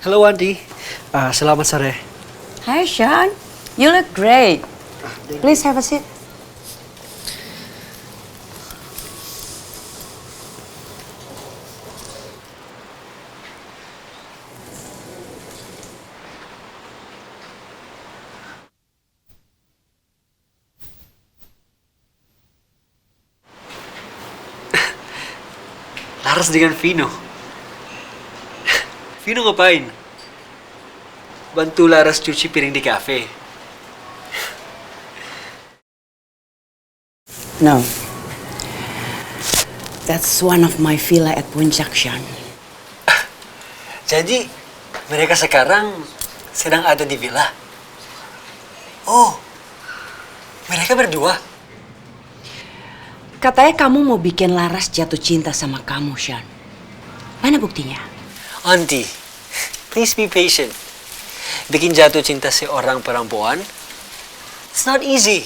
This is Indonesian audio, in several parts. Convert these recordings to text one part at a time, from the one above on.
Hello Andi, selamat sore. Hi Sean, you look great. Please have a seat. Laras dengan Vino. Vino ngapain? Bantu Laras cuci piring di kafe. No, that's one of my villa at Puncak, Sean. Jadi mereka sekarang sedang ada di villa. Oh, mereka berdua. Katanya kamu mau bikin Laras jatuh cinta sama kamu, Sean. Mana buktinya? Auntie, please be patient. Bikin jatuh cinta seorang perempuan, it's not easy.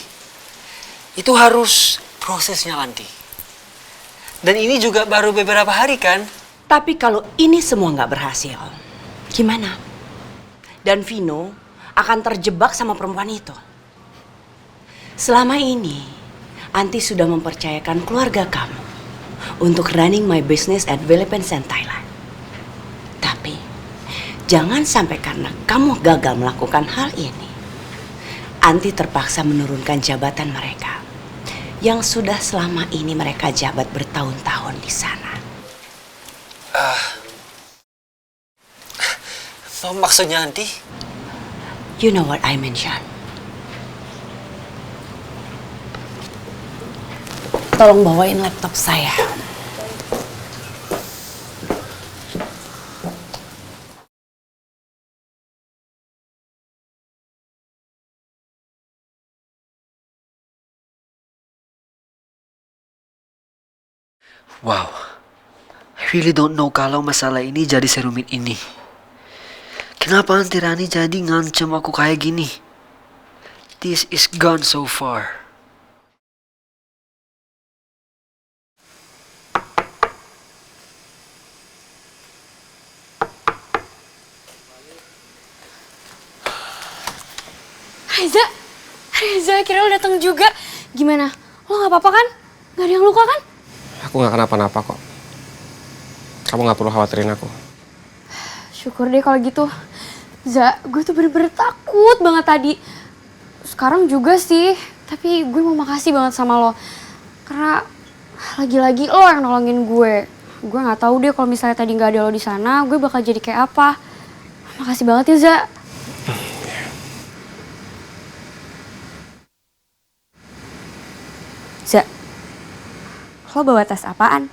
Itu harus prosesnya, Auntie. Dan ini juga baru beberapa hari kan? Tapi kalau ini semua nggak berhasil, gimana? Dan Vino akan terjebak sama perempuan itu. Selama ini, Anti sudah mempercayakan keluarga kamu untuk running my business at Philippines and Thailand. Tapi, jangan sampai karena kamu gagal melakukan hal ini, Anti terpaksa menurunkan jabatan mereka yang sudah selama ini mereka jabat bertahun-tahun di sana. Maksudnya, Auntie? You know what I mean, Sean. Tolong bawain laptop saya. Wow, I really don't know kalau masalah ini jadi serumit ini. Kenapa Auntie Rani jadi ngancem aku kayak gini? This is gone so far. Reza akhirnya lo datang juga. Gimana? Lo gak apa-apa kan? Gak ada yang luka kan? Aku gak kenapa-napa kok. Kamu gak perlu khawatirin aku. Syukur deh kalau gitu. Za, gue tuh bener-bener takut banget tadi. Sekarang juga sih. Tapi gue mau makasih banget sama lo. Karena lagi-lagi lo yang nolongin gue. Gue gak tahu deh kalau misalnya tadi gak ada lo di sana, gue bakal jadi kayak apa. Makasih banget ya, Za. Za, lo bawa tas apaan?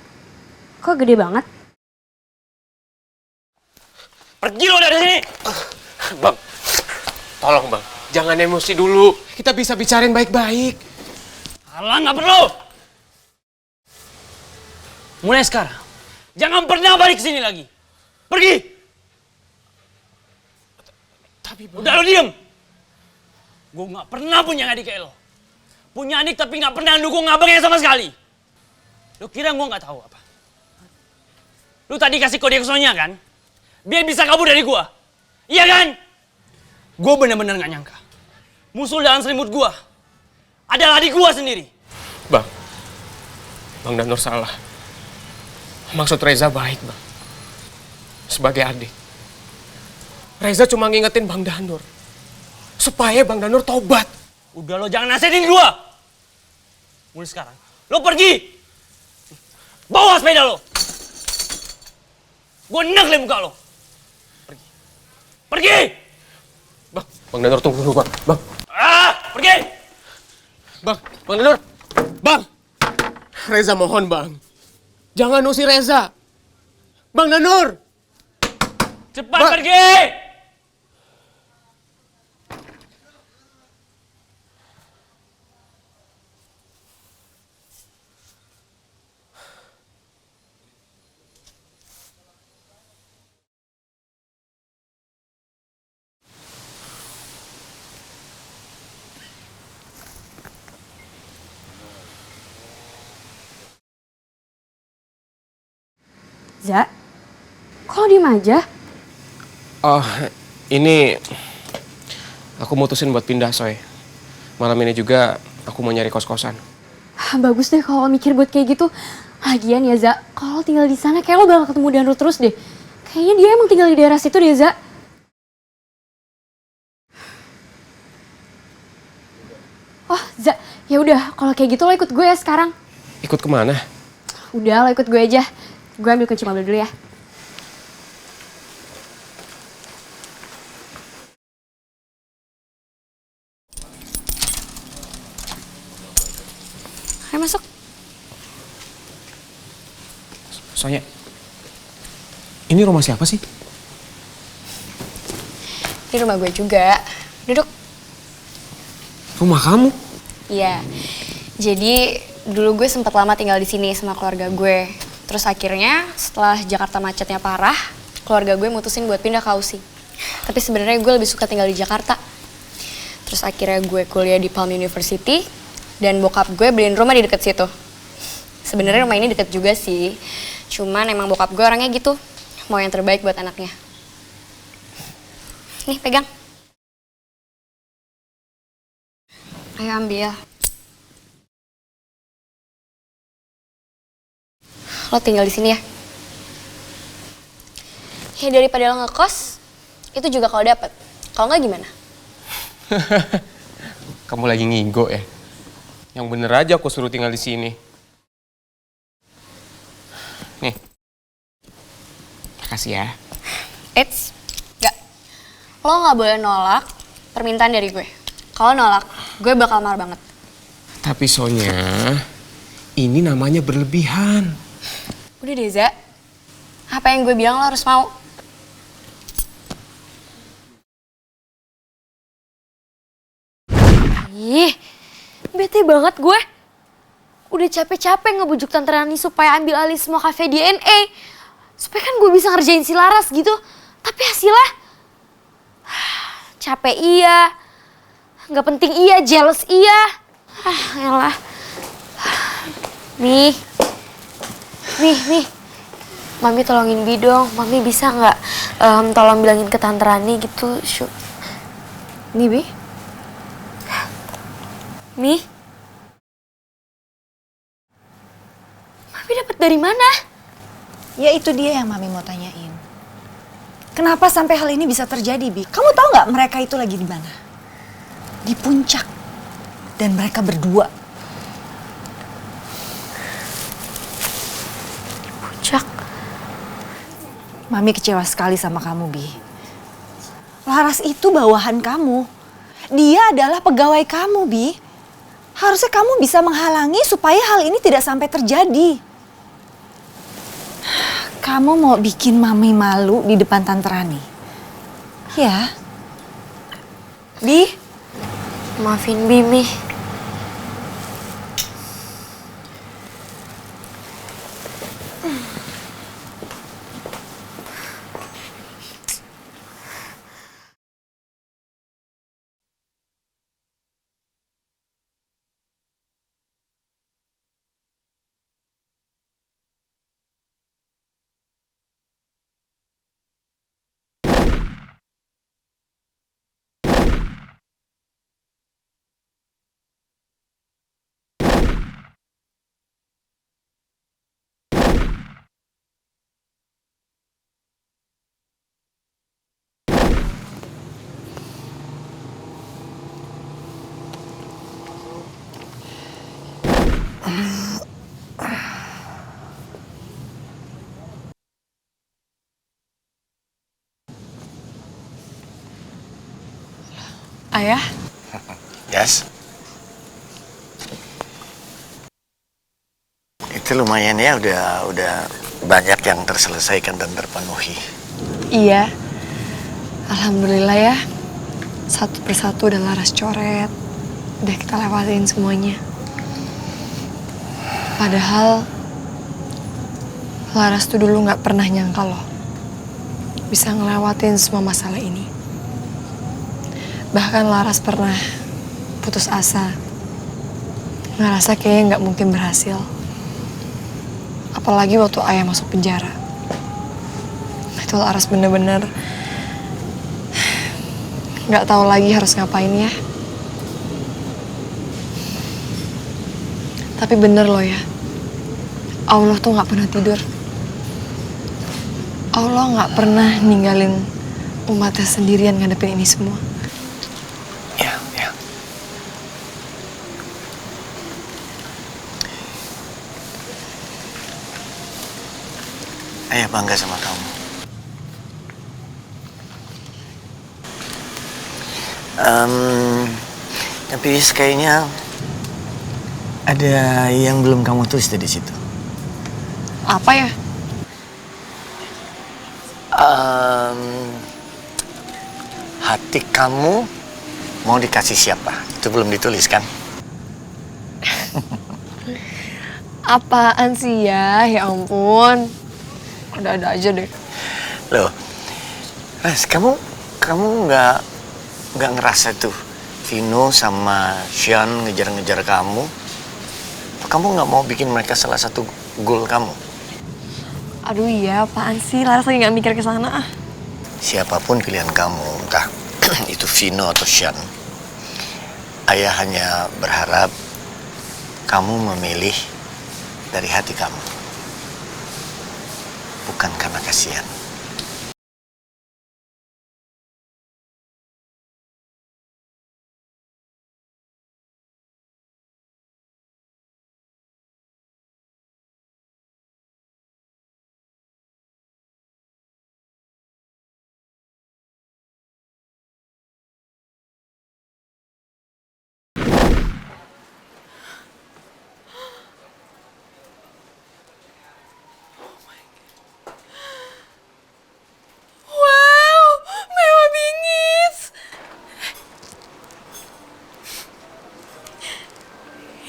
Kok gede banget? Pergi lo dari sini! Bang, tolong bang, jangan emosi dulu. Kita bisa bicarain baik-baik. Alah, nggak perlu. Mulai sekarang, jangan pernah balik ke sini lagi. Pergi. Tapi bang... Udah lo diem. Gue nggak pernah punya adik kayak lo. Punya adik tapi nggak pernah dukung abangnya sama sekali. Lo kira gue nggak tahu apa? Lo tadi kasih kode ke Sonya kan? Biar bisa kabur dari gue. Iya kan? Gue bener-bener nggak nyangka. Musuh dalam selimut gue adalah adik gue sendiri. Bang, Bang Danur salah. Maksud Reza baik bang. Sebagai adik. Reza cuma ngingetin Bang Danur. Supaya Bang Danur tobat. Udah lo jangan nasihatin gue. Mulai sekarang, lo pergi. Bawa sepeda lo. Gue enak liat muka lo. Pergi. Pergi! Bang Danur tunggu dulu bang. Bang, Pergi! Bang Danur. Bang, Reza mohon bang. Jangan usir Reza. Bang Danur. Cepat pergi! Za, kok lo diem aja? Oh, ini aku mutusin buat pindah, Soy. Malam ini juga aku mau nyari kos-kosan. Bagus deh kalau lo mikir buat kayak gitu. Lagian ya Za, kalau lo tinggal di sana kayak lo bakal ketemu Danur terus deh. Kayaknya dia emang tinggal di daerah situ deh Za. Oh Za, ya udah kalau kayak gitu lo ikut gue ya sekarang. Ikut kemana? Udah lo ikut gue aja. Gue ambil kunci mobil dulu ya. Ayo masuk. Soalnya, ini rumah siapa sih? Ini rumah gue juga. Duduk. Rumah kamu? Iya. Jadi dulu gue sempat lama tinggal di sini sama keluarga gue. Terus akhirnya setelah Jakarta macetnya parah, keluarga gue mutusin buat pindah ke Aussie. Tapi sebenarnya gue lebih suka tinggal di Jakarta. Terus akhirnya gue kuliah di Palm University dan bokap gue beliin rumah di deket situ. Sebenarnya rumah ini deket juga sih. Cuman emang bokap gue orangnya gitu, mau yang terbaik buat anaknya. Nih, pegang. Ayo ambil. Lo tinggal di sini ya. Ya daripada lo ngekos, itu juga kalau dapet. Kalau nggak gimana? Kamu lagi ngigo ya? Yang bener aja aku suruh tinggal di sini. Nih. Makasih ya. Eits, nggak. Lo nggak boleh nolak permintaan dari gue. Kalau nolak, gue bakal marah banget. Tapi Sonya, ini namanya berlebihan. Udah deh, Za. Apa yang gue bilang lo harus mau. Ih, bete banget gue. Udah capek-capek ngebujuk Tante Rani supaya ambil alih semua kafe DNA. Supaya kan gue bisa ngerjain si Laras gitu. Tapi hasilnya... capek iya. Nggak penting iya, jealous iya. Elah. Nih. Mami tolongin Bi dong. Mami bisa nggak tolong bilangin ke Tante Rani gitu. Nih, Bi. Nih. Mami dapat dari mana? Ya itu dia yang Mami mau tanyain. Kenapa sampai hal ini bisa terjadi, Bi? Kamu tahu nggak mereka itu lagi di mana? Di puncak. Dan mereka berdua. Puncak. Mami kecewa sekali sama kamu, Bi. Laras itu bawahan kamu. Dia adalah pegawai kamu, Bi. Harusnya kamu bisa menghalangi supaya hal ini tidak sampai terjadi. Kamu mau bikin Mami malu di depan Tante Rani? Ya. Bi? Maafin Bimi. Ayah? Yes. Itu lumayan ya, udah banyak yang terselesaikan dan terpenuhi. Iya, alhamdulillah ya. Satu persatu udah Laras coret, udah kita lewatin semuanya. Padahal Laras tuh dulu nggak pernah nyangka loh bisa ngelewatin semua masalah ini. Bahkan Laras pernah putus asa, ngerasa kayaknya nggak mungkin berhasil. Apalagi waktu ayah masuk penjara. Itu Laras bener-bener nggak tahu lagi harus ngapain ya. Tapi bener loh ya, Allah tuh nggak pernah tidur. Allah nggak pernah ninggalin umatnya sendirian ngadepin ini semua. Ya. Ayah bangga sama kamu. Tapi kayaknya ada yang belum kamu tulis di situ. Apa ya? Hati kamu mau dikasih siapa? Itu belum ditulis kan? Apaan sih ya? Ya ampun. Ada-ada aja deh. Loh, Res, kamu nggak ngerasa tuh Vino sama Sean ngejar-ngejar kamu? Kamu nggak mau bikin mereka salah satu goal kamu? Aduh iya, apaan sih? Laras lagi nggak mikir ke sana ah. Siapapun pilihan kamu, entah itu Vino atau Sean, ayah hanya berharap kamu memilih dari hati kamu, bukan karena kasihan.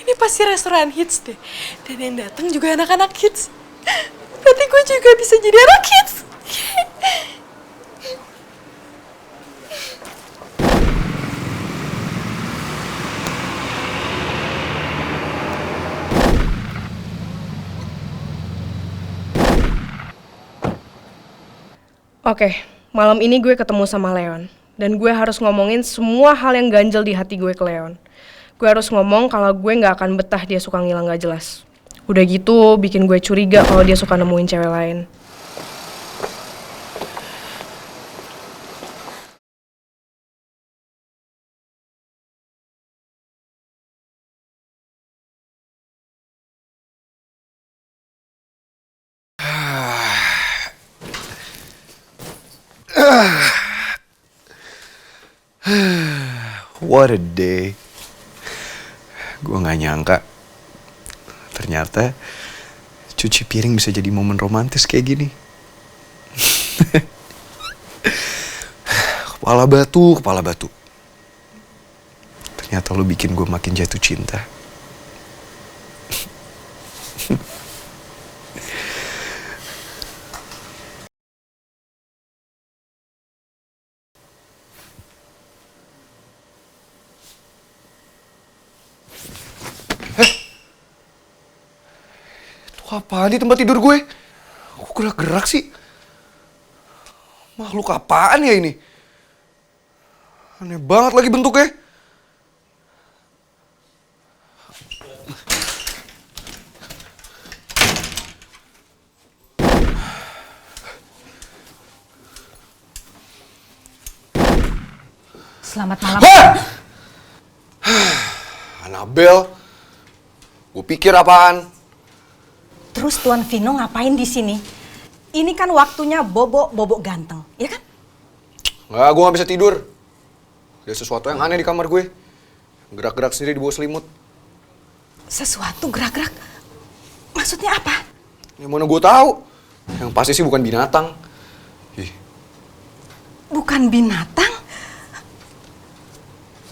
Ini pasti restoran hits deh. Dan yang datang juga anak-anak hits. Berarti gue juga bisa jadi anak hits. Oke, malam ini gue ketemu sama Leon. Dan gue harus ngomongin semua hal yang ganjel di hati gue ke Leon. Gue harus ngomong kalau gue gak akan betah dia suka ngilang gak jelas. Udah gitu bikin gue curiga kalau dia suka nemuin cewek lain. What a day. Gue gak nyangka ternyata cuci piring bisa jadi momen romantis kayak gini. Kepala batu. Ternyata lo bikin gue makin jatuh cinta. Apaan di tempat tidur gue? Kok gerak-gerak sih? Makhluk apaan ya ini? Aneh banget lagi bentuknya. Selamat malam. Anabel, gue pikir apaan? Terus Tuan Vino ngapain di sini? Ini kan waktunya bobo ganteng, ya kan? Nggak, gue gak bisa tidur. Ada sesuatu yang aneh di kamar gue. Gerak-gerak sendiri di bawah selimut. Sesuatu gerak-gerak? Maksudnya apa? Ya mana gue tahu. Yang pasti sih bukan binatang. Ih. Bukan binatang?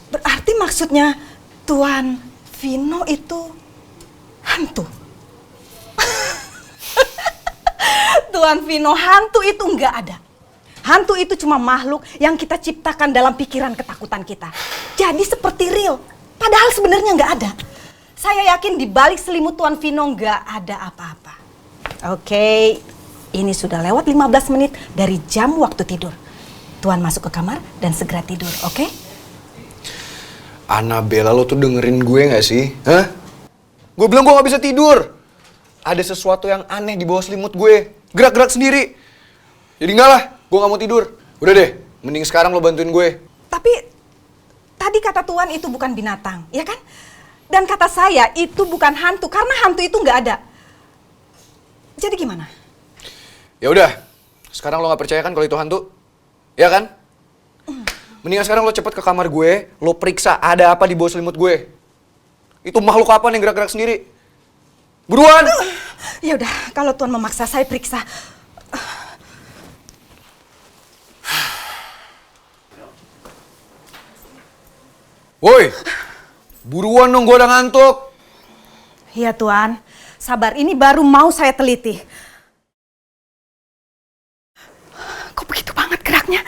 Berarti maksudnya Tuan Vino itu hantu? Tuan Vino, hantu itu nggak ada. Hantu itu cuma makhluk yang kita ciptakan dalam pikiran ketakutan kita. Jadi seperti real, padahal sebenarnya nggak ada. Saya yakin di balik selimut Tuan Vino nggak ada apa-apa. Oke, ini sudah lewat 15 menit dari jam waktu tidur. Tuan masuk ke kamar dan segera tidur, oke? Annabella, lo tuh dengerin gue gak sih? Hah? Gue bilang gue gak bisa tidur. Ada sesuatu yang aneh di bawah selimut gue. Gerak-gerak sendiri. Jadi enggak lah, gue gak mau tidur. Udah deh, mending sekarang lo bantuin gue. Tapi tadi kata Tuan itu bukan binatang, ya kan? Dan kata saya itu bukan hantu, karena hantu itu nggak ada. Jadi gimana? Ya udah, sekarang lo gak percaya kan kalau itu hantu? Ya kan? Mendingan sekarang lo cepet ke kamar gue, lo periksa ada apa di bawah selimut gue. Itu makhluk apa yang gerak-gerak sendiri? Buruan! Ya udah, kalau Tuan memaksa saya periksa. Woi, buruan dong, gue udah ngantuk. Iya Tuan, sabar, ini baru mau saya teliti. Kok begitu banget geraknya?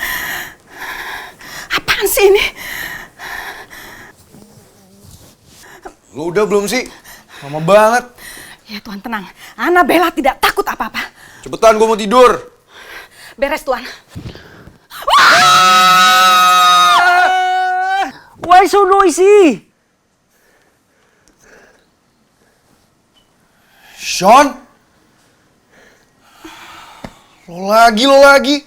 Apaan sih ini? Lo udah belum sih? Lama banget. Ya Tuan, tenang. Annabella tidak takut apa-apa. Cepetan, gue mau tidur. Beres Tuan. Why so noisy? Sean? Lo lagi.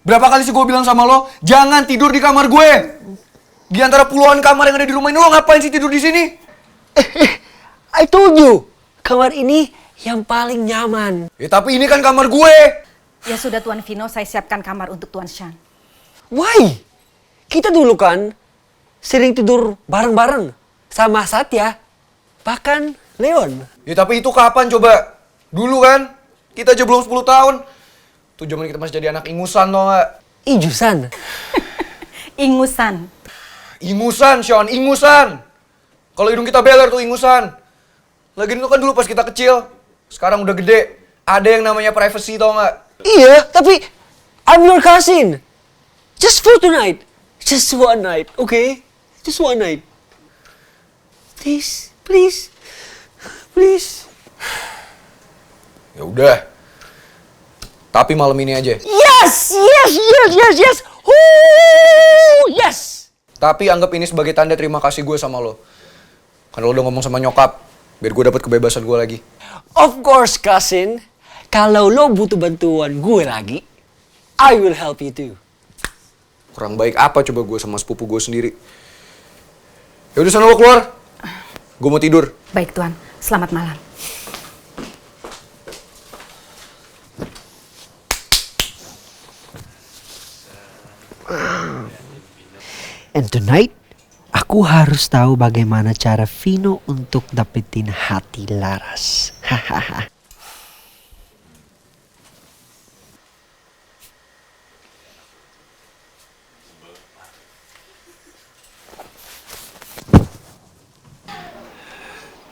Berapa kali sih gue bilang sama lo, jangan tidur di kamar gue. Di antara puluhan kamar yang ada di rumah ini, lo ngapain sih tidur di sini? I told you, kamar ini yang paling nyaman. Ya tapi ini kan kamar gue. Ya sudah Tuan Vino, saya siapkan kamar untuk Tuan Sean. Why? Kita dulu kan sering tidur bareng-bareng sama Satya, bahkan Leon. Ya tapi itu kapan coba? Dulu kan? Kita aja belum 10 tahun. Tuh zaman kita masih jadi anak ingusan tau gak? Ijusan. Ingusan. Ingusan, Sean, ingusan. Kalau hidung kita beler tuh ingusan. Lagian itu kan dulu pas kita kecil. Sekarang udah gede. Ada yang namanya privacy tau gak? Iya, tapi I'm your cousin. Just for tonight. Just one night, okay? Just one night. Please. Ya udah. Tapi malam ini aja. Yes. Yes. Tapi anggap ini sebagai tanda terima kasih gue sama lo. Karena lo udah ngomong sama nyokap. Biar gue dapet kebebasan gue lagi. Of course, cousin. Kalau lo butuh bantuan gue lagi, I will help you too. Kurang baik apa coba gue sama sepupu gue sendiri. Ya udah sana lo keluar. Gue mau tidur. Baik Tuan, selamat malam. And tonight, aku harus tahu bagaimana cara Vino untuk dapetin hati Laras. Hahaha.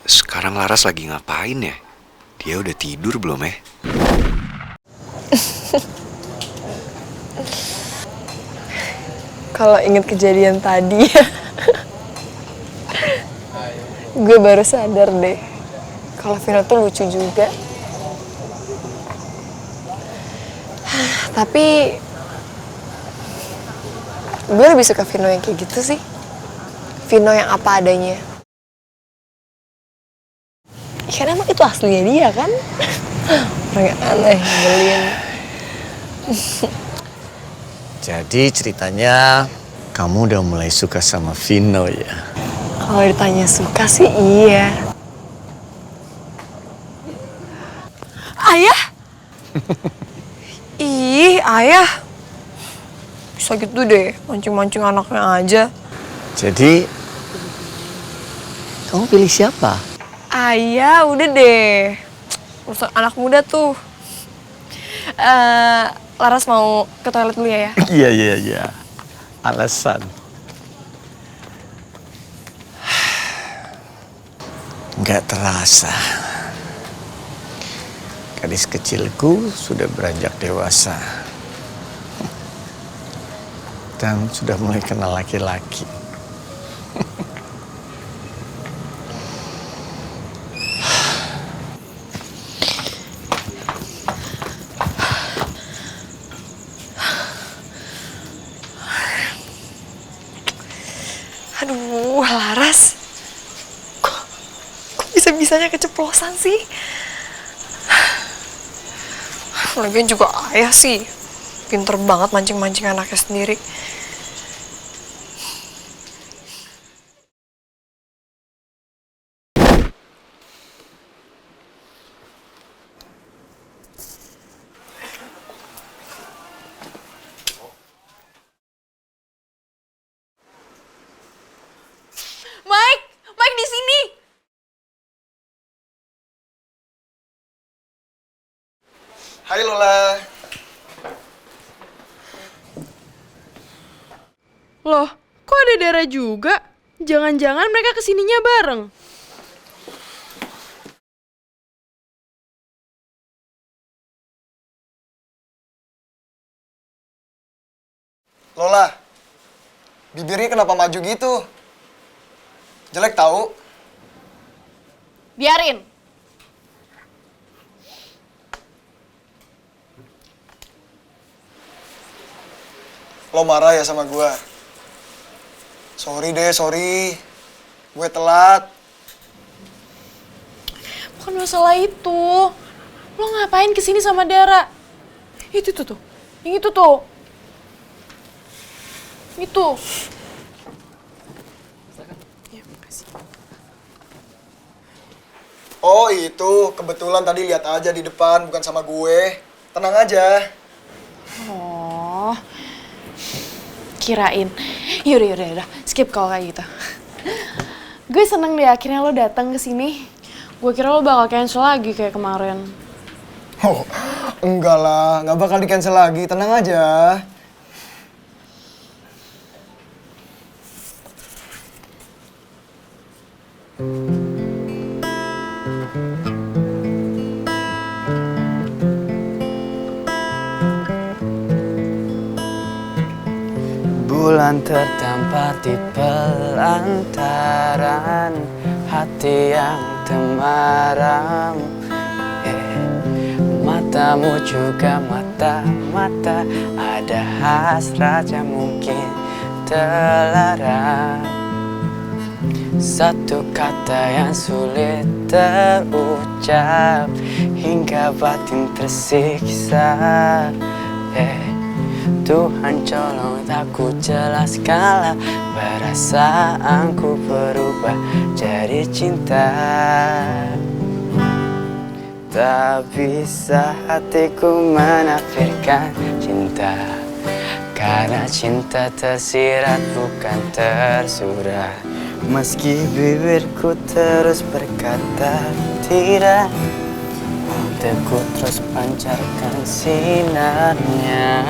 Sekarang Laras lagi ngapain ya? Dia udah tidur belum ya? Kalau inget kejadian tadi, gue baru sadar deh kalau Vino tuh lucu juga. Tapi gue lebih suka Vino yang kayak gitu sih. Vino yang apa adanya. Karena emang itu aslinya dia kan. Orang yang aneh, nyebelin. Jadi ceritanya kamu udah mulai suka sama Vino ya? Kalau ditanya suka sih iya. Ayah? Ih, ayah. Bisa gitu deh, mancing-mancing anaknya aja. Jadi kamu pilih siapa? Ayah, udah deh. Urusan anak muda tuh. Laras mau ke toilet dulu ya? Iya. Alasan. Nggak terasa. Gadis kecilku sudah beranjak dewasa. Dan sudah mulai kenal laki-laki. Aduh, Laras. Kok bisa-bisanya keceplosan sih? Lagian juga ayah sih. Pinter banget mancing-mancing anaknya sendiri. Mike di sini. Hai Lola. Loh, kok ada Dara juga? Jangan-jangan mereka kesininya bareng. Lola, bibirnya kenapa maju gitu? Jelek tahu. Biarin. Lo marah ya sama gua? Sorry deh, sorry. Gue telat. Bukan masalah itu. Lo ngapain kesini sama Dara? Itu tuh. Yang itu tuh. Itu. Ya, makasih. Oh itu, kebetulan tadi lihat aja di depan, bukan sama gue. Tenang aja. Oh. Kirain. Yaudah. Skip kalau kayak gitu. Gue seneng deh akhirnya lo datang ke sini. Gue kira lo bakal cancel lagi kayak kemarin. Oh, enggak lah, nggak bakal di-cancel lagi. Tenang aja. Bulan terdampar di pelantaran hati yang temaram. Matamu juga mata-mata, ada hasrat yang mungkin terlarang. Satu kata yang sulit terucap hingga batin tersiksa. Tuhan tolong tak ku jelaskanlah perasaanku berubah jadi cinta. Tak bisa hatiku menafikan cinta, karena cinta tersirat bukan tersurat. Meski bibirku terus berkata tidak, hatiku terus pancarkan sinarnya.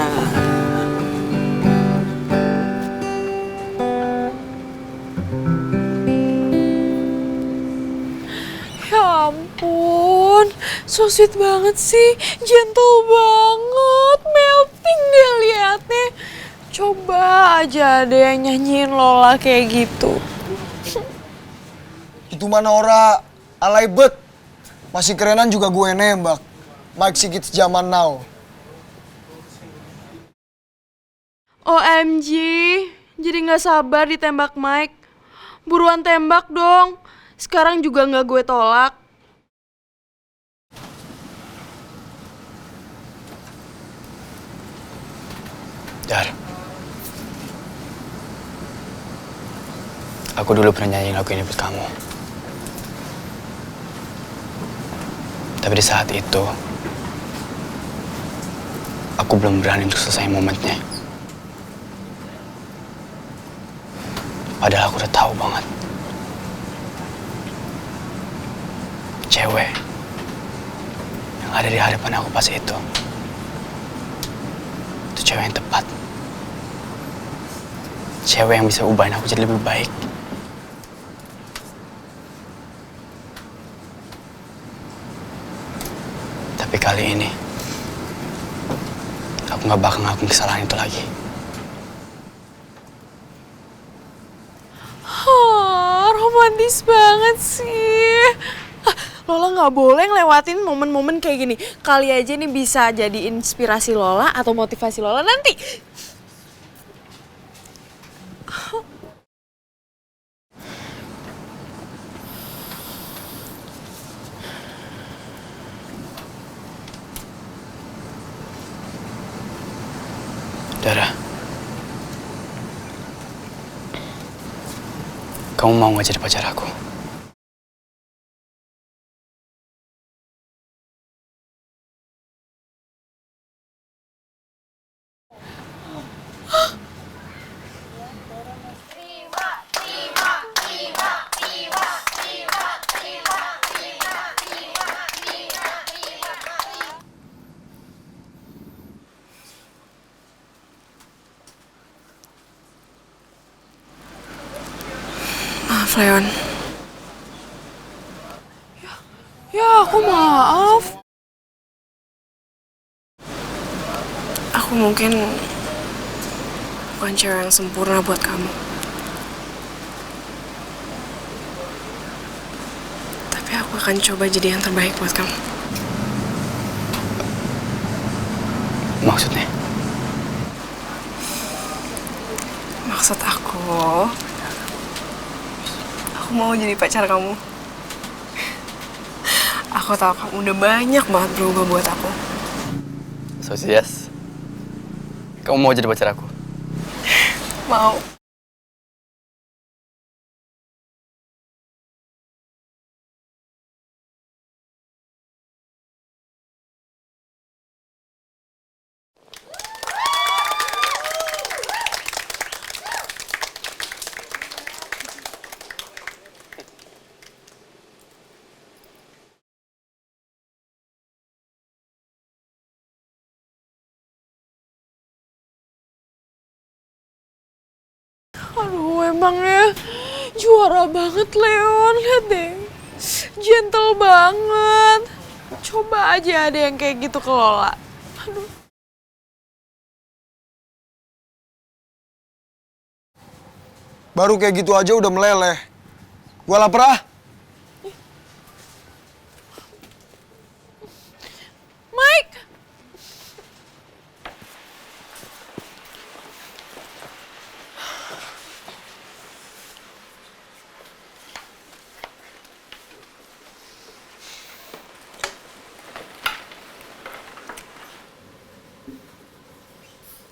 Ya ampun, so sweet banget sih, gentle banget, melting deh liatnya. Coba aja ada yang nyanyiin Lola kayak gitu. Itu mana ora, alay bet. Masih kerenan juga gue nembak. Mike Sigit zaman now. OMG, jadi gak sabar ditembak Mike. Buruan tembak dong, sekarang juga gak gue tolak. Dar, aku dulu pernah nyanyiin lagu ini buat kamu. Tapi di saat itu, aku belum berani untuk selesai momennya. Padahal aku udah tahu banget. Cewek yang ada di hadapan aku pas itu cewek yang tepat. Cewek yang bisa ubahin aku jadi lebih baik. Tapi kali ini, aku gak bakal ngakuin kesalahan itu lagi. Romantis banget sih. Lola gak boleh ngelewatin momen-momen kayak gini. Kali aja nih bisa jadi inspirasi Lola atau motivasi Lola nanti. Dara, kamu mau nggak jadi pacar aku? Maaf, Leon. Ya, aku maaf. Aku mungkin bukan cewek yang sempurna buat kamu. Tapi aku akan coba jadi yang terbaik buat kamu. Maksudnya? Maksud aku mau jadi pacar kamu. Aku tahu kamu udah banyak banget berubah buat aku. So yes. Kamu mau jadi pacar aku? Mau. Aduh, emangnya juara banget Leon, lihat deh. Gentle banget. Coba aja ada yang kayak gitu ke Lola. Aduh. Baru kayak gitu aja udah meleleh. Gua lapar ah. Mike!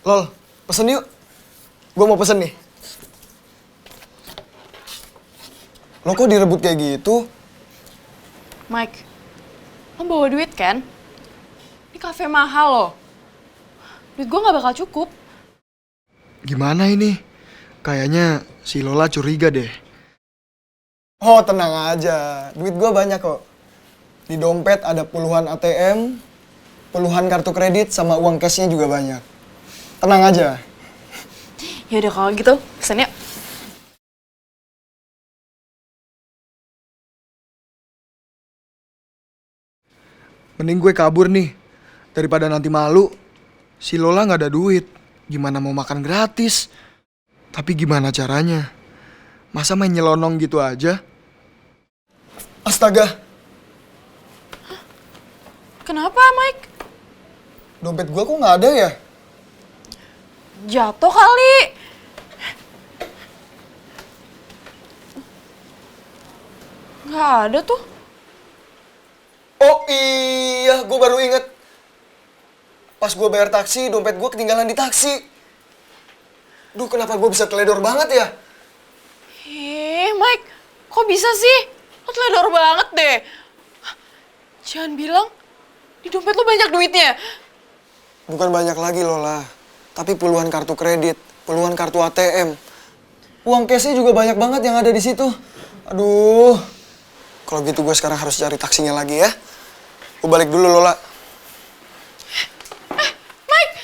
Lol, pesen yuk. Gua mau pesen nih. Lo kok direbut kayak gitu? Mike, lo bawa duit kan? Ini kafe mahal loh. Duit gue gak bakal cukup. Gimana ini? Kayaknya si Lola curiga deh. Oh, tenang aja. Duit gua banyak kok. Di dompet ada puluhan ATM, puluhan kartu kredit, sama uang cashnya juga banyak. Tenang aja. Yaudah kalau gitu, pesen yuk. Mending gue kabur nih. Daripada nanti malu. Si Lola gak ada duit. Gimana mau makan gratis? Tapi gimana caranya? Masa main nyelonong gitu aja? Astaga. Kenapa, Mike? Dompet gue kok gak ada ya? Jatuh kali. Gak ada tuh. Oh iya, gue baru inget. Pas gue bayar taksi, dompet gue ketinggalan di taksi. Duh, kenapa gue bisa teledor banget ya? Mike, kok bisa sih? Lo teledor banget deh. Jangan bilang di dompet lo banyak duitnya. Bukan banyak lagi, Lola. Tapi puluhan kartu kredit, puluhan kartu ATM. Uang cashnya juga banyak banget yang ada di situ. Aduh. Kalau gitu gue sekarang harus cari taksinya lagi ya. Gue balik dulu, Lola. Mike!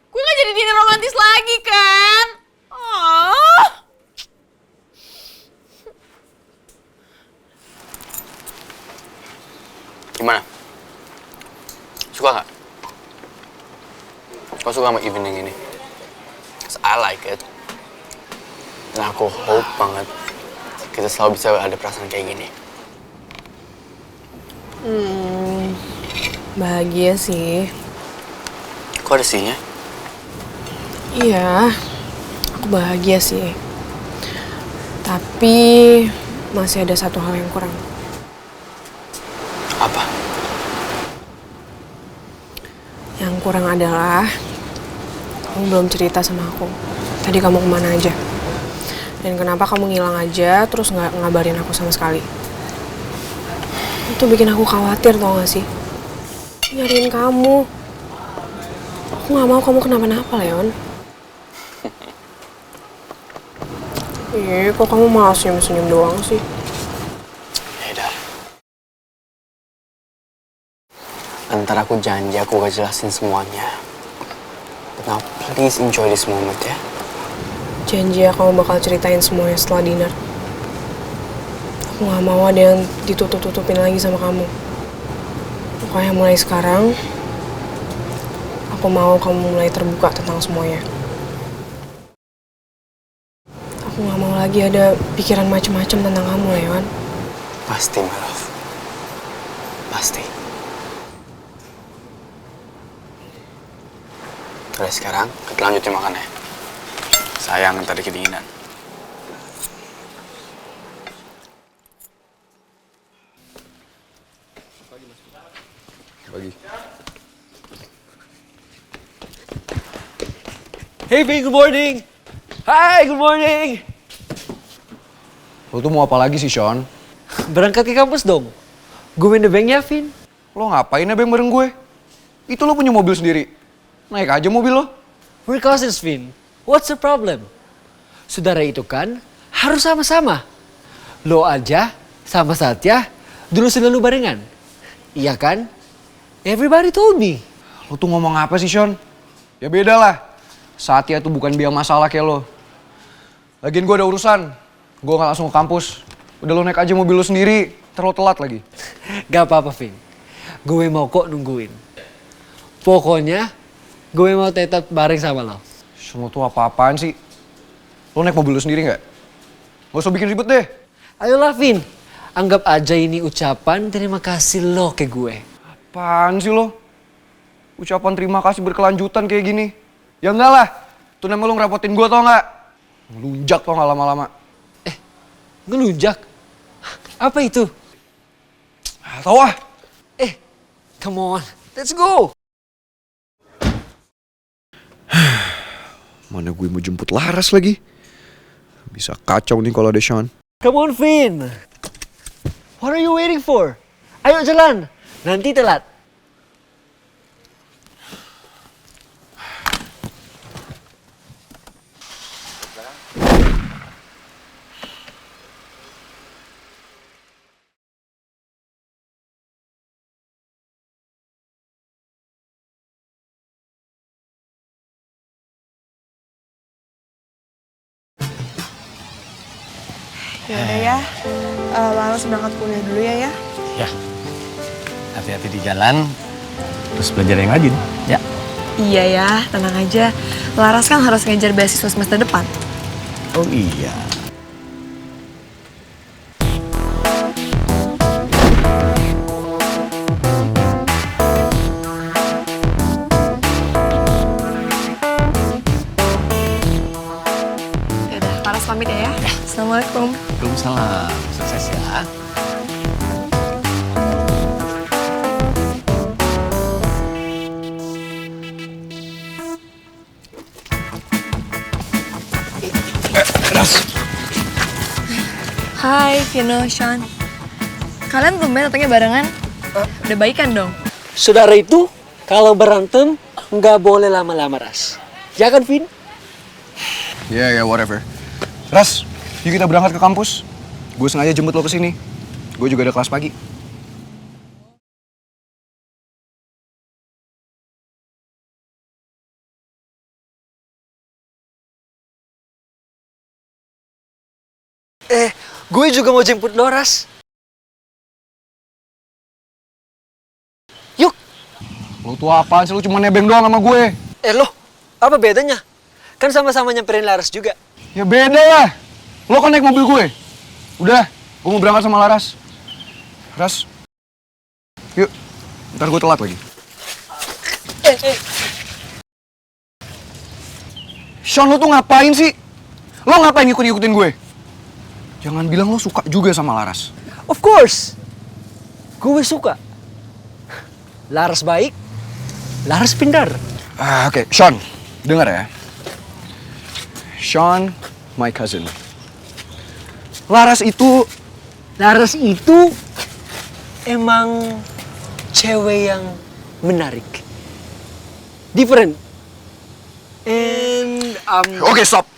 Gue gak jadi dinner romantis lagi kan? Oh. Gimana? Suka nggak? Kau suka sama evening ini? 'Cause I like it. Dan aku hope banget kita selalu bisa ada perasaan kayak gini. Bahagia sih. Kok ada sihnya? Iya, aku bahagia sih. Tapi masih ada satu hal yang kurang. Apa? Yang kurang adalah kamu belum cerita sama aku. Tadi kamu kemana aja? Dan kenapa kamu ngilang aja terus nggak ngabarin aku sama sekali? Itu bikin aku khawatir, tau gak sih? Nyariin kamu. Aku nggak mau kamu kenapa-napa, Leon. Kok kamu malah senyum-senyum doang sih? Yaudah. Ntar aku janji aku gak jelasin semuanya. But now please enjoy this moment ya. Janji ya kamu bakal ceritain semuanya setelah dinner. Aku gak mau ada yang ditutup-tutupin lagi sama kamu. Pokoknya mulai sekarang, aku mau kamu mulai terbuka tentang semuanya. Aku gak mau lagi ada pikiran macem-macem tentang kamu, Leon. Pasti, my love. Pasti. Udah sekarang, kita lanjutin makannya. Sayang, tadi kedinginan. Pagi. Hey Vin, good morning. Hi, good morning. Lo tuh mau apa lagi sih, Sean? Berangkat ke kampus dong. Gue nebeng ya, Vin. Lo ngapain nebeng bareng gue? Itu lo punya mobil sendiri. Naik aja mobil lo. We're cousins, Vin. What's the problem? Saudara itu kan harus sama-sama. Lo aja sama Satya dulu selalu barengan. Iya kan? Everybody told me. Lo tuh ngomong apa sih, Sean? Ya beda lah. Satya tuh bukan biang masalah kayak lo. Lagian gue ada urusan. Gue gak langsung ke kampus. Udah lo naik aja mobil lo sendiri. Terlalu telat lagi. Gak apa-apa, Vin. Gue mau kok nungguin. Pokoknya gue mau tetap bareng sama lo. Sean, lo tuh apa-apaan sih? Lo naik mobil lo sendiri gak? Gak usah bikin ribet deh. Ayolah, Vin. Anggap aja ini ucapan terima kasih lo ke gue. Apaan sih lo? Ucapan terima kasih berkelanjutan kayak gini. Ya enggak lah. Tuh namanya lo ngerepotin gue tau gak? Ngelunjak tau gak lama-lama. Ngelunjak? Apa itu? Tau ah. Come on. Let's go. Mana gue mau jemput Laras lagi? Bisa kacau nih kalau ada Sean. Come on, Vin. What are you waiting for? Ayo jalan. Nanti telat. Yaudah ya, Laras berangkat kuliah dulu ya. Ya. Hati-hati di jalan. Terus belajar yang rajin. Ya. Iya ya, tenang aja. Laras kan harus ngejar beasiswa semester depan. Oh iya. Yaudah, Laras pamit ya. Assalamualaikum. Waalaikumsalam. Sukses ya. Hai, Vino, Sean. Kalian tumben datangnya barengan? Udah baikan dong? Saudara itu kalau berantem nggak boleh lama-lama, Ras. Ya kan, Vin? Ya, whatever. Ras, yuk kita berangkat ke kampus. Gue sengaja jemput lo ke sini. Gue juga ada kelas pagi. Gue juga mau jemput lo, Ras. Yuk. Lo tuh apaan sih? Lo cuma nebeng doang sama gue. Lo, apa bedanya? Kan sama-sama nyamperin Laras juga. Ya beda lah. Lo kan naik mobil gue. Udah, gue mau berangkat sama Laras. Ras, yuk. Ntar gue telat lagi. Sean, lo tuh ngapain sih? Lo ngapain ngikutin gue? Jangan bilang lo suka juga sama Laras. Of course. Gue suka. Laras baik, Laras pintar. Oke, Sean, dengar ya. Sean, my cousin. Laras itu emang cewek yang menarik. Different. And Oke, stop.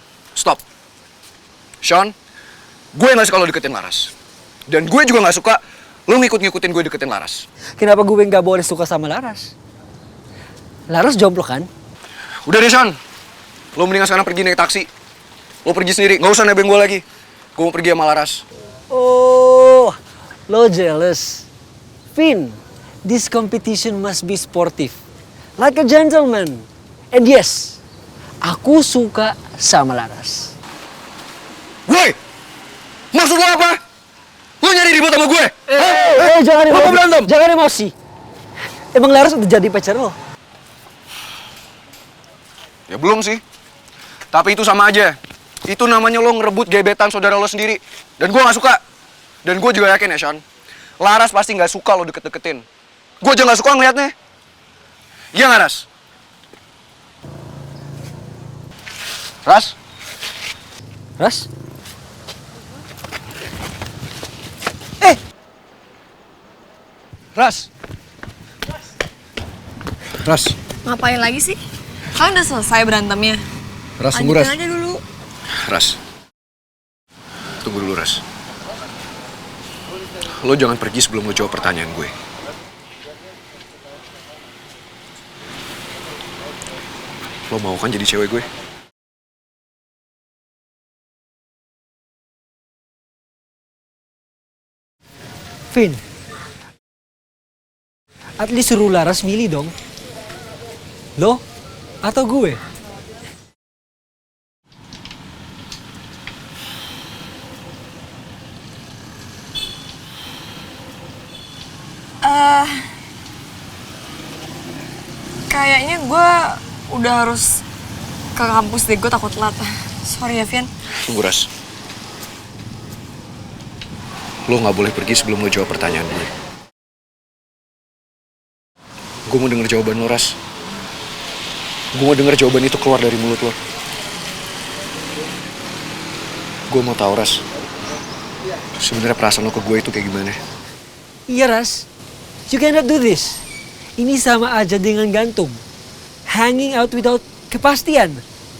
Sean, gue gak suka lo deketin Laras. Dan gue juga gak suka lo ngikut-ngikutin gue deketin Laras. kenapa gue nggak boleh suka sama Laras? Laras jomblo kan? Udah deh, Sean. Lo mendingan sekarang pergi naik taksi. Lo pergi sendiri, gak usah nebeng gue lagi. Gue mau pergi sama Laras. Oh, lo jealous. Finn, this competition must be sportive. Like a gentleman. And yes, aku suka sama Laras. Woi! Maksud lo apa? Lo nyari ribut sama gue? Jangan Lo mau emosi. berantem? Jangan emosi. Emang Laras udah jadi pacar lo? Ya belum sih. Tapi itu sama aja. Itu namanya lo ngerebut gebetan saudara lo sendiri. Dan gue gak suka. Dan gue juga yakin ya, Sean. Laras pasti gak suka lo deket-deketin. Gue aja gak suka ngeliatnya. Iya gak, Ras? Ras? Ras? Ras? Ras? Ngapain lagi sih? Kalian udah selesai berantemnya? Ras, tunggu, Ras. Lanjutin aja dulu. Ras. Tunggu dulu, Ras. Lo jangan pergi sebelum lo jawab pertanyaan gue. Lo mau kan jadi cewek gue? Finn, at least suruh Laras milih dong. Lo atau gue? Kayaknya gue udah harus ke kampus deh, gue takut telat. Sorry ya, Vian. Tunggu, Ras. Lo gak boleh pergi sebelum lo jawab pertanyaan gue. Gue mau denger jawaban lo, Ras. Gue mau denger jawaban itu keluar dari mulut lo. Gue mau tahu, Ras. Sebenarnya perasaan lo ke gue itu kayak gimana? Iya, Ras. You cannot do this. Ini sama aja dengan gantung. Hanging out without kepastian.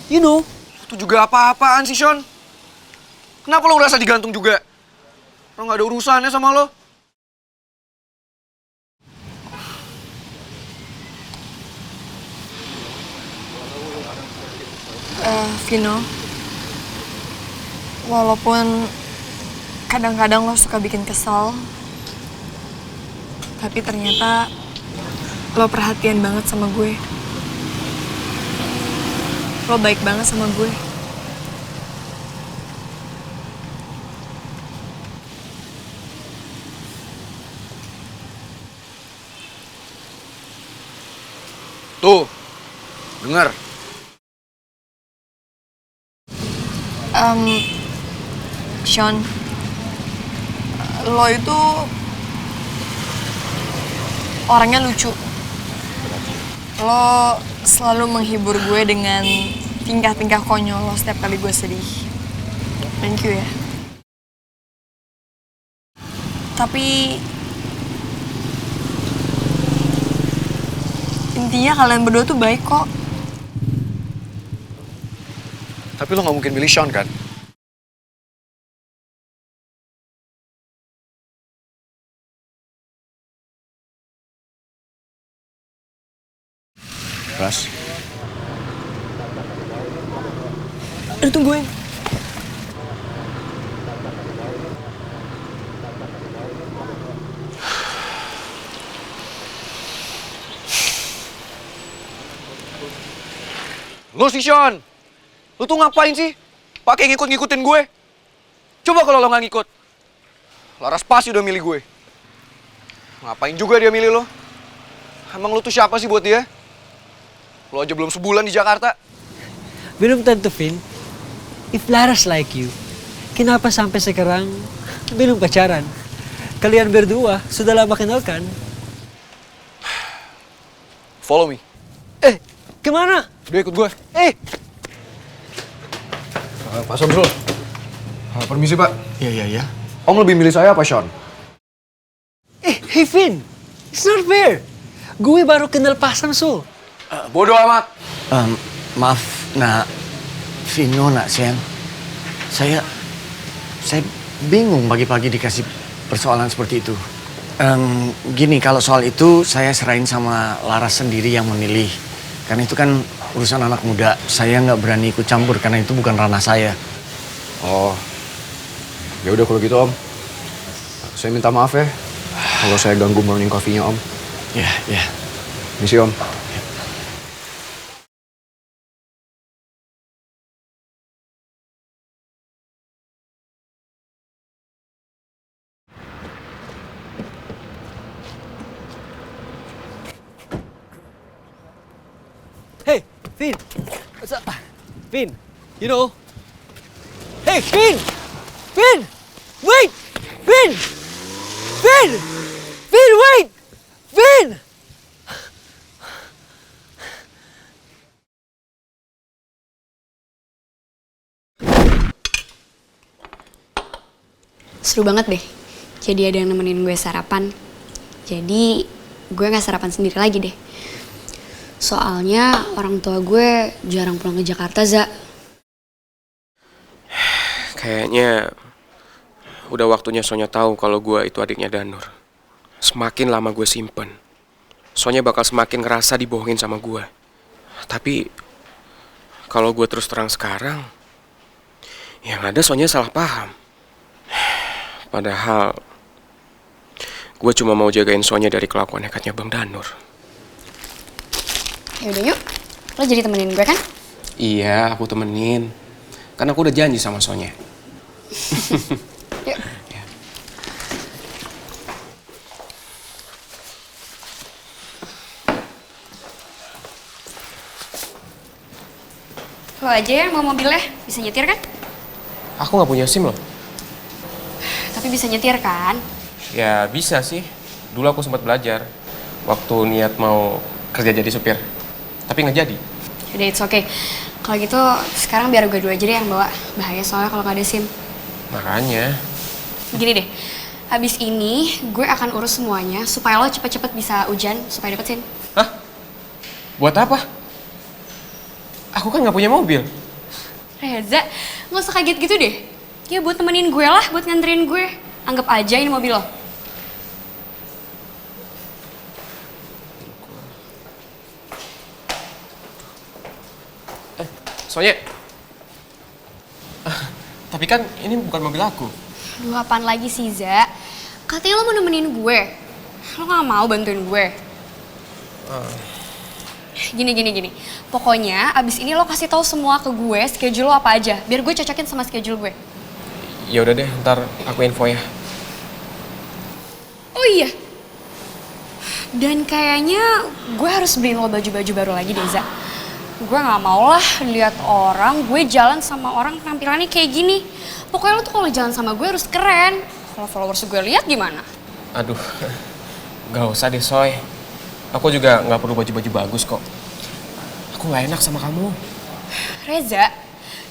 You know? Itu juga apa-apaan sih, Sean? Kenapa lo ngerasa digantung juga? Lo gak ada urusannya sama lo. Vino, walaupun kadang-kadang lo suka bikin kesel, tapi ternyata lo perhatian banget sama gue. Lo baik banget sama gue. Tuh, dengar. Sean, lo itu orangnya lucu. Lo selalu menghibur gue dengan tingkah-tingkah konyol lo setiap kali gue sedih. Thank you ya. Tapi intinya kalian berdua tuh baik kok. Tapi lo gak mungkin milih Sean, kan? Ras? Tungguin. Lo sih, Sean! Lo tuh ngapain sih? Pakai ngikut-ngikutin gue? Coba kalau lo gak ngikut. Laras pasti udah milih gue. Ngapain juga dia milih lo? Emang lo tuh siapa sih buat dia? Lo aja belum sebulan di Jakarta. Belum tentu, Vin. If Laras like you, kenapa sampai sekarang belum pacaran? Kalian berdua sudah lama kenal kan? Follow me. kemana? Udah ikut gue. Pak Samsul. Permisi, Pak. Iya. Om lebih milih saya apa Sean? Hey Vin, it's not fair. Gue baru kenal Pak Samsul. Bodoh amat. Maaf, nak Vino, nak Sian. Saya bingung pagi-pagi dikasih persoalan seperti itu. Gini, kalau soal itu saya serahin sama Laras sendiri yang memilih. Karena itu kan urusan anak muda. Saya nggak berani ikut campur karena itu bukan ranah saya. Oh, ya udah kalau gitu Om. Saya minta maaf ya kalau saya ganggu morning coffee-nya Om. Ya. Misi Om. Hey, Vin. What's up? Vin, you know. Hey, Vin! Vin! Wait! Vin! Vin! Vin, wait! Vin! Seru banget deh. Jadi ada yang nemenin gue sarapan. Jadi gue gak sarapan sendiri lagi deh. Soalnya orang tua gue jarang pulang ke Jakarta, Za. Kayaknya udah waktunya Sonya tahu kalau gue itu adiknya Danur. Semakin lama gue simpen, Sonya bakal semakin ngerasa dibohongin sama gue. Tapi kalau gue terus terang sekarang, yang ada Sonya salah paham. Padahal gue cuma mau jagain Sonya dari kelakuan nekatnya Bang Danur. Yaudah yuk, lo jadi temenin gue kan? Iya, aku temenin. Kan aku udah janji sama Sonya. Yuk. Ya. Lo aja yang mau mobilnya, bisa nyetir kan? Aku nggak punya SIM loh. Tapi bisa nyetir kan? Ya bisa sih. Dulu aku sempat belajar waktu niat mau kerja jadi supir. Tapi nggak jadi. Yaudah, it's okay. Kalau gitu sekarang biar gue dulu aja deh yang bawa. Bahaya soalnya kalau nggak ada SIM. Makanya. Gini deh, habis ini gue akan urus semuanya supaya lo cepet-cepet bisa ujian supaya dapet SIM. Hah? Buat apa? Aku kan nggak punya mobil. Reza, nggak usah kaget gitu deh. Ya buat temenin gue lah, buat nganterin gue. Anggap aja ini mobil lo. Soalnya, tapi kan ini bukan mobil aku. Lu apaan lagi sih, Za? Katanya lo mau nemenin gue. Lo gak mau bantuin gue. Gini. Pokoknya abis ini lo kasih tahu semua ke gue schedule lo apa aja. Biar gue cocokin sama schedule gue. Ya udah deh, ntar aku info ya. Oh iya. Dan kayaknya gue harus beliin lo baju-baju baru lagi deh, Za. Gue gak mau lah lihat orang, gue jalan sama orang penampilannya kayak gini. Pokoknya lo tuh kalau jalan sama gue harus keren. Kalau followers gue lihat gimana? Aduh, gak usah deh Soy. Aku juga gak perlu baju-baju bagus kok. Aku gak enak sama kamu. Reza,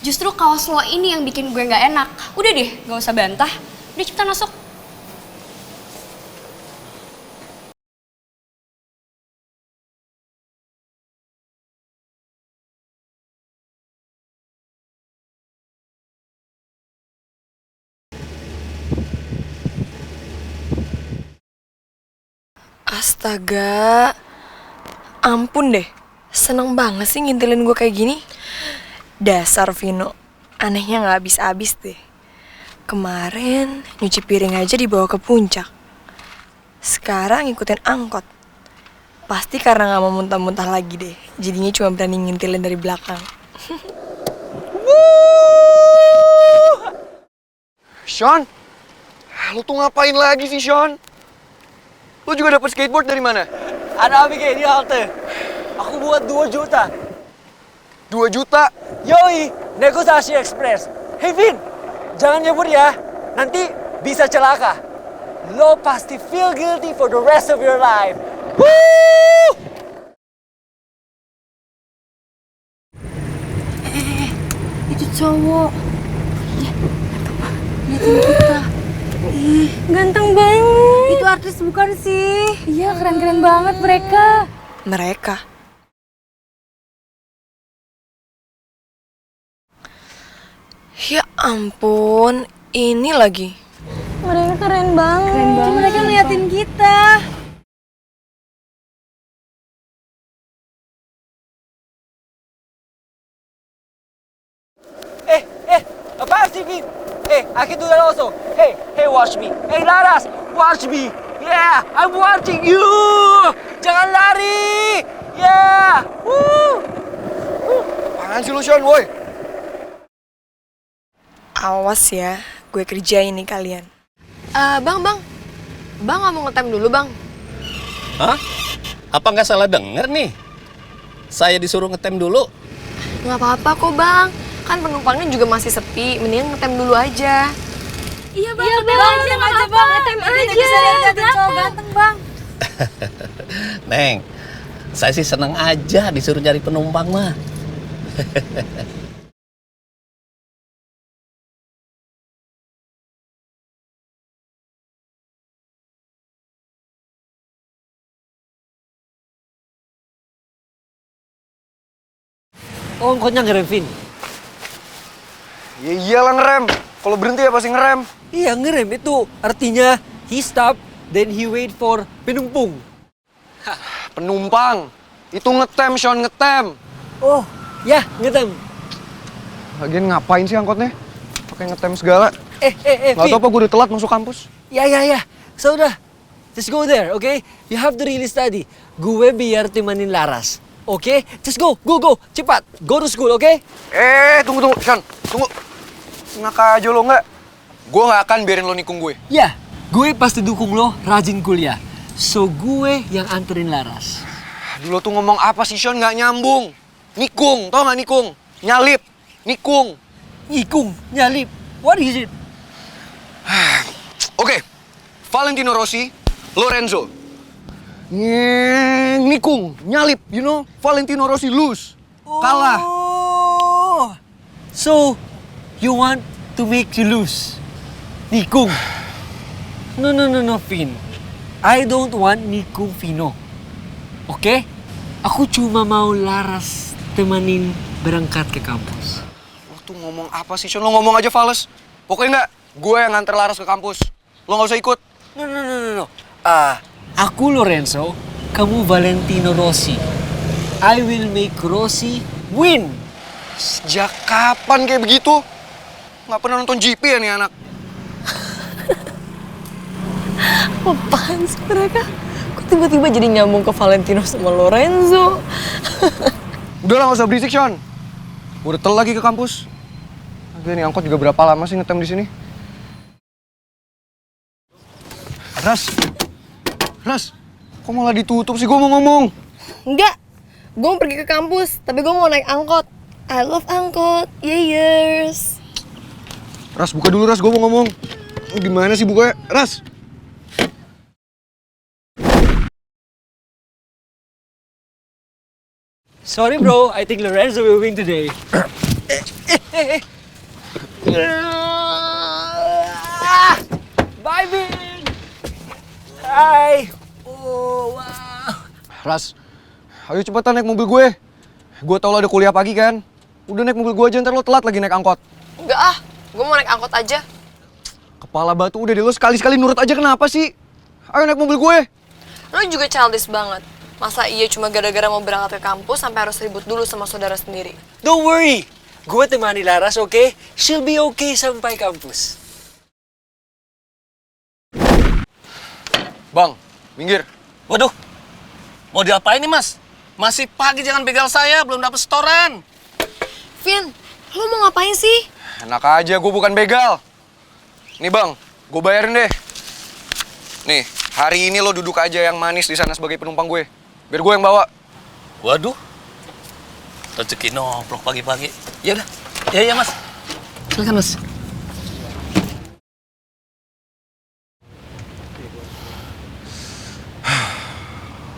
justru kaos lo ini yang bikin gue gak enak. Udah deh, gak usah bantah. Udah cepetan masuk. Astaga, ampun deh. Seneng banget sih ngintilin gue kayak gini. Dasar Vino, anehnya gak habis-habis deh. Kemarin nyuci piring aja dibawa ke puncak. Sekarang ngikutin angkot. Pasti karena gak mau muntah-muntah lagi deh. Jadinya cuma berani ngintilin dari belakang. Sean, lu tuh ngapain lagi sih Sean? Lu juga dapet skateboard dari mana? Ada Abige di halte. Aku buat 2 juta. 2 juta? Yoi, negosiasi ekspres. Hey Vin, jangan nyebut ya. Nanti bisa celaka. Lo pasti feel guilty for the rest of your life. Woo! cowok. Liatin kita. Ih, ganteng banget. Itu artis bukan sih? Iya, keren-keren banget mereka. Mereka? Ya ampun, ini lagi. Mereka keren banget. Keren banget. Mereka ngeliatin kita. Apaan sih, Vin? I can do that also. Hey, watch me. Hey, Laras, watch me. Yeah, I'm watching you. Jangan lari. Yeah. Woo. Apaan sih lu, Sean, woi? Awas ya, gue kerjain nih kalian. Bang. Bang nggak mau ngetem dulu, Bang? Hah? Apa nggak salah denger nih? Saya disuruh ngetem dulu. Nggak apa-apa kok, Bang. Kan penumpangnya juga masih sepi, mendingan ngetem dulu aja. Iya, Bang. Ngetem aja, Bang. Ngetem aja. Bisa lihat cowok ganteng, Bang. Neng, saya sih seneng aja disuruh cari penumpang mah. Oh, engkaunya ngerem, Vin? Ya iyalah ngerem. Kalau berhenti ya pasti ngerem. Iya, ngerem itu artinya he stop, then he wait for penumpang. Penumpang. Itu ngetem, Sean, ngetem. Oh, ya, ngetem. Lagian ngapain sih angkotnya? Pakai ngetem segala. Gak Vin. tau apa gue udah telat masuk kampus. Ya. So udah, just go there, okay? You have to really study. Gue biar temanin Laras, okay? Just go. Cepat, go to school, okay? Tunggu, Sean, tunggu. Enak aja lo nggak? Gue nggak akan biarin lo nikung gue. Ya, gue pasti dukung lo rajin kuliah. So gue yang anterin Laras. Aduh, lo tuh ngomong apa sih, Sean? Nggak nyambung. Nikung, tau nggak nikung? Nyalip, nikung. Nikung, nyalip. What is it? Oke, Valentino Rossi, Lorenzo. Nikung, nyalip, you know? Valentino Rossi lose, kalah. Oh, so you want to make you lose? Nikung. No, Vin. I don't want Nikung Vino. Oke? Aku cuma mau Laras temanin berangkat ke kampus. Lo tuh ngomong apa sih, Sean? Lo ngomong aja fales. Pokoknya enggak, gue yang nganter Laras ke kampus. Lo nggak usah ikut. No. Aku Lorenzo, kamu Valentino Rossi. I will make Rossi win. Sejak kapan kayak begitu? Nggak pernah nonton GP ya nih anak? Apaan sih mereka? Kok tiba-tiba jadi nyambung ke Valentino sama Lorenzo? Udah lah, nggak usah berisik, Sean. Gue udah telat lagi ke kampus. Nih angkot juga berapa lama sih ngetem di sini? Ras, kok malah ditutup sih? Gue mau ngomong. Enggak, gue mau pergi ke kampus, tapi gue mau naik angkot. I love angkot, years. Ras, buka dulu, Ras. Gue mau ngomong. Gimana sih bukanya? Ras! Sorry bro, I think Lorenzo will win today. Bye, Vin! Hai! Oh, wow! Ras, ayo cepetan naik mobil gue. Gue tau lo ada kuliah pagi kan? Udah naik mobil gue aja, ntar lo telat lagi naik angkot. Enggak ah, gue mau naik angkot aja. Kepala batu, udah deh lo sekali-sekali nurut aja, kenapa sih? Ayo naik mobil gue. Lo juga childish banget. Masa iya cuma gara-gara mau berangkat ke kampus sampai harus ribut dulu sama saudara sendiri? Don't worry! Gue temani Laras, oke? She'll be okay sampai kampus. Bang, minggir. Waduh, mau diapain nih mas? Masih pagi, jangan begal saya, belum dapet setoran. Vin, lo mau ngapain sih? Enak aja, gue bukan begal. Nih bang, gue bayarin deh. Nih, hari ini lo duduk aja yang manis di sana sebagai penumpang gue. Biar gue yang bawa. Waduh, rezeki nomplok pagi-pagi. Ya udah, ya mas. Silakan mas.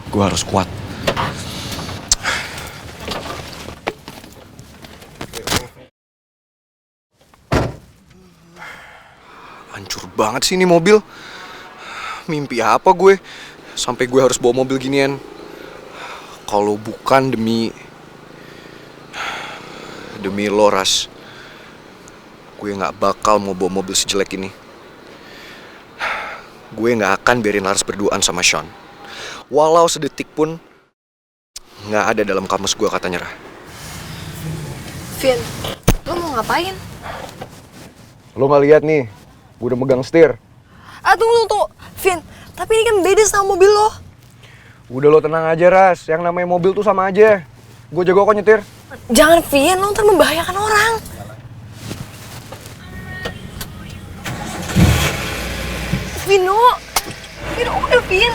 Gue harus kuat. banget sih ini mobil. Mimpi apa gue? Sampai gue harus bawa mobil ginian. Kalau bukan demi lo, Ras. Gue gak bakal mau bawa mobil sejelek ini. Gue gak akan biarin Laras berduaan sama Sean. Walau sedetik pun gak ada dalam kamus gue kata nyerah. Vin, lo mau ngapain? Lo gak lihat nih, gue udah megang setir. Tunggu. Vin, tapi ini kan beda sama mobil lo. Udah lo tenang aja, Ras. Yang namanya mobil tuh sama aja. Gue jago kok nyetir. Jangan, Vin, lo ntar membahayakan orang. Vino, udah, Vin.